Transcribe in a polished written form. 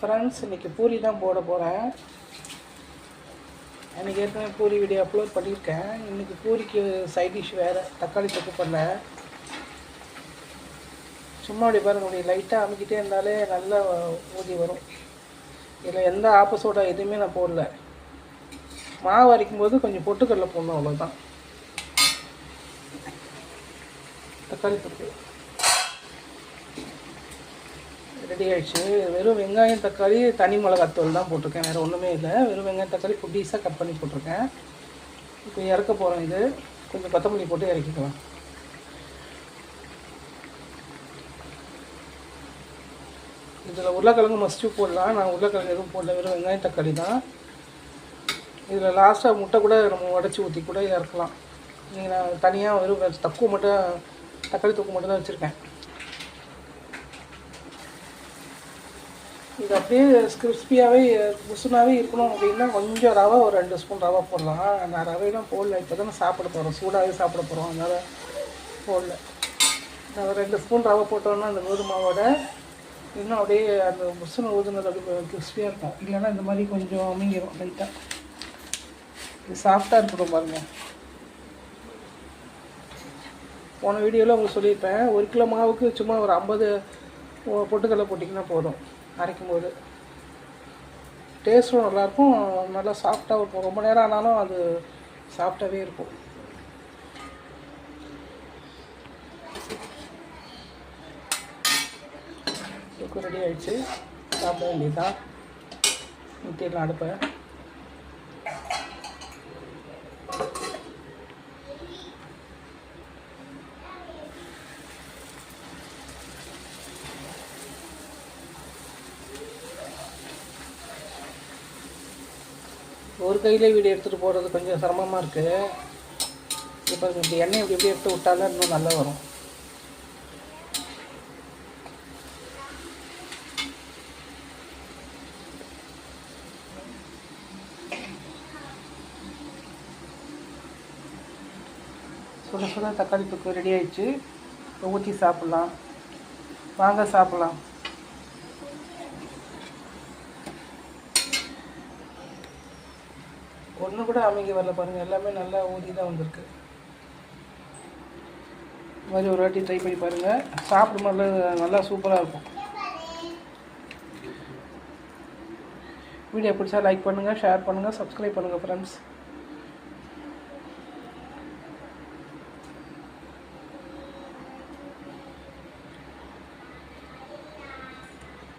Friends, இன்றைக்கி பூரி தான் போட போகிறேன். அன்றைக்கி ஏற்கனவே பூரி வீடியோ அப்லோட் பண்ணியிருக்கேன். இன்றைக்கி பூரிக்கு சைட் டிஷ் வேறு, தக்காளி தொக்கு பண்ணல. சும்மா அப்படி பாருங்க, அப்படி லைட்டாக அமுக்கிட்டே இருந்தாலே நல்லா ஊதி வரும். இதில் எந்த ஆப்போசோட எதுவுமே நான் போடல. மாவு அரைக்கும் போது கொஞ்சம் பொட்டுக்கடலை போடணும், அவ்வளோதான். தக்காளி தொக்கு ரெடி ஆகிடுச்சு. வெறும் வெங்காயம் தக்காளி தனி மிளகாத்தூள் தான் போட்டிருக்கேன், வேறு ஒன்றுமே இல்லை. வெறும் வெங்காயம் தக்காளி குட்டீஸாக கட் பண்ணி போட்டிருக்கேன். இப்போ இறக்க போகிறோம். இது கொஞ்சம் கொத்தமல்லி போட்டு இறக்கிக்கலாம். இதில் உருளைக்கிழங்கு மஸ்ட்டு போடலாம். நான் உருளைக்கிழங்கு எதுவும் போடல, வெறும் வெங்காயம் தக்காளி தான். இதில் லாஸ்ட்டாக முட்டை கூட நம்ம உடச்சி ஊற்றி கூட இறக்கலாம். நீங்கள் நான் தனியாக வெறும் தக்கு மட்டும், தக்காளி தொக்கு மட்டும் தான் வச்சுருக்கேன். இது அப்படியே கிறிஸ்பியாகவே முசுனாகவே இருக்கணும் அப்படின்னா கொஞ்சம் ரவை, ஒரு 2 ஸ்பூன் ரவை போடலாம். நான் ரவையெல்லாம் போடல, இப்போ தானே சாப்பிட போகிறோம், சூடாகவே சாப்பிட போகிறோம், அதனால் போடல. நான் 2 ஸ்பூன் ரவை போட்டோன்னா அந்த கோதுமாவோட இன்னும் அப்படியே அந்த முசுனை ஊதுனது அப்படியே கிறிஸ்பியாக இருக்கும். இல்லைன்னா இந்த மாதிரி கொஞ்சம் அமைங்கிடும் லைட்டாக. இது சாஃப்டாக இருக்கணும் பாருங்கள். போன வீடியோவில் உங்களுக்கு சொல்லியிருப்பேன், 1 கிலோ மாவுக்கு சும்மா ஒரு 50 பொட்டுக்கடலை போட்டிங்கன்னா போதும். அரைக்கும் போது டேஸ்ட்டும் நல்லாயிருக்கும், நல்லா சாஃப்டாக இருக்கும். ரொம்ப நேரம் ஆனாலும் அது சாஃப்டாகவே இருக்கும். இதுக்கு ரெடி ஆகிடுச்சு, சாப்பிட வேண்டியதுதான். ஊற்றிடலாம் அடுப்பை. ஒரு கையிலே வீடியோ எடுத்துகிட்டு போகிறது கொஞ்சம் சிரமமாக இருக்குது. இப்போ இப்படி எண்ணெய் எப்படி எடுத்து விட்டாலும் இன்னும் நல்லா வரும். சுட சுட தக்காளி தொக்கு ரெடி ஆகிடுச்சு. ஊற்றி சாப்பிட்லாம், வாங்க சாப்பிட்லாம். ஒன்று கூட அமைங்க வரல பாருங்கள், எல்லாமே நல்லா ஊதி தான் வந்திருக்கு. இந்த மாதிரி ஒரு வாட்டி ட்ரை பண்ணி பாருங்கள், சாப்பிடும் நல்லா சூப்பராக இருக்கும். வீடியோ பிடிச்சா லைக் பண்ணுங்கள், ஷேர் பண்ணுங்கள், சப்ஸ்கிரைப் பண்ணுங்கள் ஃப்ரெண்ட்ஸ்.